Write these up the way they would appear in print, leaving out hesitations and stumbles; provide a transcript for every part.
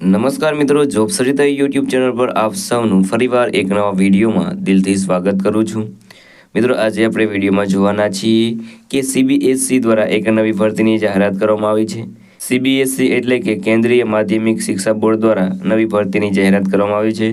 નમસ્કાર મિત્રો, job Sarita YouTube channel પર આપ સૌનું ફરીવાર એક નવા વિડીયોમાં દિલથી સ્વાગત કરું છું. મિત્રો, આજે આપણે વિડીયોમાં જોવાના છીએ કે સીબીએસઈ દ્વારા એક નવી ભરતીની જાહેરાત કરવામાં આવી છે. સીબીએસઈ એટલે કે કેન્દ્રીય માધ્યમિક શિક્ષા બોર્ડ દ્વારા નવી ભરતીની જાહેરાત કરવામાં આવી છે,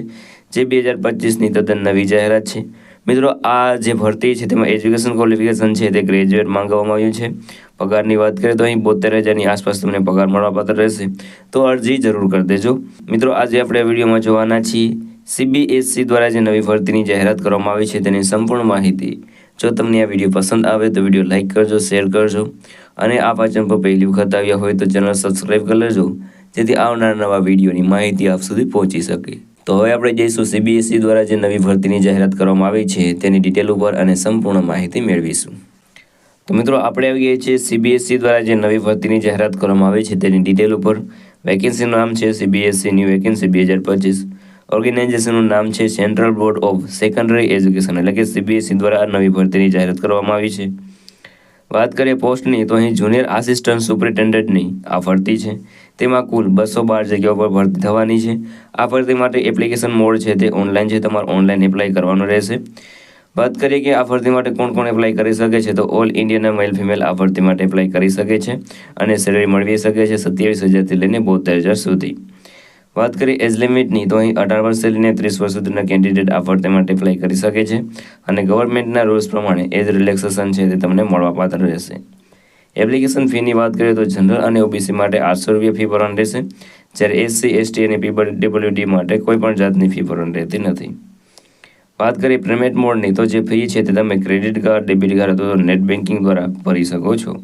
જે 2025ની તદ્દન નવી જાહેરાત છે. મિત્રો, આ જે ભરતી છે તેમાં એજ્યુકેશન ક્વોલિફિકેશન છે તે ગ્રેજ્યુએટ માંગવામાં આવ્યું છે. પગારની વાત કરીએ તો અહીં 72,000ની આસપાસ તમને પગાર મળવાપાત્ર રહેશે, તો અરજી જરૂર કરી દેજો. મિત્રો, આજે આપણે વિડીયોમાં જોવાના છીએ સીબીએસઈ દ્વારા જે નવી ભરતીની જાહેરાત કરવામાં આવી છે તેની સંપૂર્ણ માહિતી. જો તમને આ વિડીયો પસંદ આવે તો વિડીયો લાઇક કરજો, શેર કરજો અને આ ચેનલ પર પહેલી વખત આવ્યા હોય તો ચેનલ સબસ્ક્રાઈબ કરી લેજો, જેથી આવનાર નવા વિડીયોની માહિતી આપ સુધી પહોંચી શકે. તો હવે આપણે જઈશું સીબીએસઈ દ્વારા જે નવી ભરતીની જાહેરાત કરવામાં આવી છે તેની ડિટેલ ઉપર અને સંપૂર્ણ માહિતી મેળવીશું. તો મિત્રો, આપણે આવી ગયા છીએ સીબીએસઈ દ્વારા જે નવી ભરતીની જાહેરાત કરવામાં આવી છે તેની ડિટેલ ઉપર. વેકેન્સીનું નામ છે સીબીએસઈ ન્યૂ વેકેન્સી 2025. ઓર્ગેનાઇઝેશનનું નામ છે central board of secondary education, એટલે કે સીબીએસઈ દ્વારા નવી ભરતીની જાહેરાત કરવામાં આવી છે. વાત કરીએ પોસ્ટની તો અહીં જુનિયર આસિસ્ટન્ટ સુપરિન્ટેન્ડન્ટની આ ભરતી છે. તેમાં કુલ 212 જગ્યાઓ પર ભરતી થવાની છે. આ ભરતી માટે એપ્લિકેશન મોડ છે તે ઓનલાઈન છે, તમારે ઓનલાઈન એપ્લાય કરવાનું રહેશે. વાત કરીએ કે આ ભરતી માટે કોણ કોણ એપ્લાય કરી શકે છે, તો ઓલ ઇન્ડિયાના મેલ ફિમેલ આ ભરતી માટે એપ્લાય કરી શકે છે અને સેલેરી મળવી શકે છે 27,000થી લઈને 72,000 સુધી. વાત કરીએ એજ લિમિટની તો અહીં 18 વર્ષથી લઈને 30 વર્ષ સુધીના કેન્ડિડેટ આ ભરતી માટે એપ્લાય કરી શકે છે અને ગવર્મેન્ટના રૂલ્સ પ્રમાણે એજ રિલેક્સેશન છે તે તમને મળવાપાત્ર રહેશે. એપ્લિકેશન ફીની વાત કરીએ તો જનરલ અને ઓબીસી માટે 800 રૂપિયા ફી ભરવાની રહેશે, જ્યારે એસસી, એસટી અને પીડબ્લ્યુડી માટે કોઈ પણ જાતની ફી ભરવાની રહેતી નથી. વાત કરીએ પેમેન્ટ મોડની તો જે ફી છે તે તમે ક્રેડિટ કાર્ડ, ડેબિટ કાર્ડ અથવા નેટ બેન્કિંગ દ્વારા ભરી શકો છો.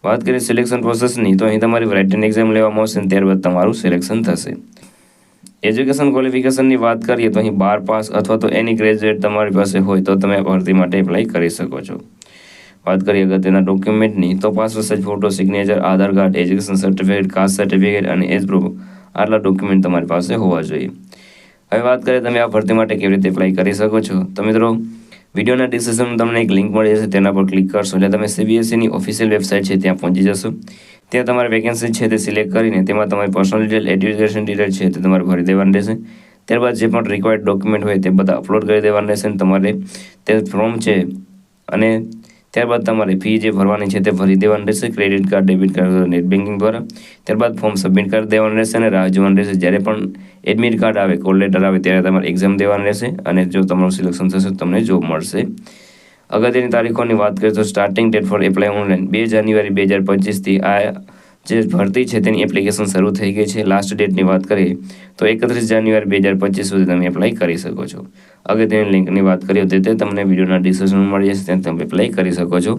વાત કરીએ સિલેક્શન પ્રોસેસની તો અહીં તમારી રાઇટિંગ એક્ઝામ લેવામાં આવશે અને ત્યારબાદ તમારું સિલેક્શન થશે. એજ્યુકેશન ક્વોલિફિકેશનની વાત કરીએ તો અહીં 12 પાસ અથવા તો એની ગ્રેજ્યુએટ તમારી પાસે હોય તો તમે ભરતી માટે એપ્લાય કરી શકો છો. વાત કરીએ અગત્યના ડોક્યુમેન્ટની તો passport size photo, signature, Aadhaar card, education certificate, caste certificate અને એજ પ્રૂફ, આટલા ડોક્યુમેન્ટ તમારી પાસે હોવા જોઈએ. હવે વાત કરીએ તમે આ ભરતી માટે કેવી રીતે એપ્લાય કરી શકો છો. તો મિત્રો, વિડીયોના ડિસ્ક્રિપ્શનમાં તમને એક લિંક મળી જશે, તેના પર ક્લિક કરશો એટલે તમે સીબીએસઈની ઓફિશિયલ વેબસાઇટ છે ત્યાં પહોંચી જશો. ત્યાં તમારે વેકેન્સી છે તે સિલેક્ટ કરીને તેમાં તમારી પર્સનલ ડિટેલ, એજ્યુકેશન ડિટેલ છે તે તમારે ભરી દેવાની રહેશે. ત્યારબાદ જે પણ રિક્વાયર્ડ ડોક્યુમેન્ટ હોય તે બધા અપલોડ કરી દેવાના રહેશે અને તમારે તે ફોર્મ છે અને ત્યારબાદ તમારે ફી જે ભરવાની છે તે ભરી દેવાની રહેશે credit card, debit card, net banking દ્વારા. ત્યારબાદ ફોર્મ સબમિટ કરી દેવાનું રહેશે અને રાહ જોવાની રહેશે. જ્યારે પણ એડમિટ કાર્ડ આવે, કોલ લેટર આવે ત્યારે તમારે એક્ઝામ દેવાની રહેશે અને જો તમારું સિલેક્શન થશે તો તમને જોબ મળશે. અગત્યની તારીખોની વાત કરીએ તો starting date four apply online 2 જાન્યુઆરી 2025થી આ જે ભરતી છે તેની એપ્લિકેશન શરૂ થઈ ગઈ છે. લાસ્ટ ડેટની વાત કરીએ તો 31 જાન્યુઆરી 2025 સુધી તમે એપ્લાય કરી શકો છો. અગત્યની લિંકની વાત કરીએ તો તે તમને વિડીયોના ડિસ્ક્રિપ્શનમાં મળી જશે, ત્યાં તમે એપ્લાય કરી શકો છો.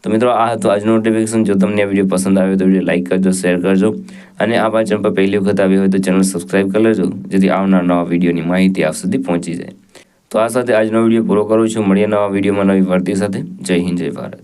તો મિત્રો, આ હતો આજનો નોટિફિકેશન. જો તમને આ વિડીયો પસંદ આવ્યો તો વિડીયો લાઇક કરજો, શેર કરજો અને આ ચેનલ પર પહેલી વખત આવી હોય તો ચેનલ સબસ્ક્રાઈબ કરી લેજો, જેથી આવનાર નવા વિડીયોની માહિતી આપ સુધી પહોંચી જાય. તો આ સાથે આજનો વિડીયો પૂરો કરું છું. મળીએ નવા વિડીયોમાં નવી ભરતી સાથે. જય હિન્દ, જય ભારત.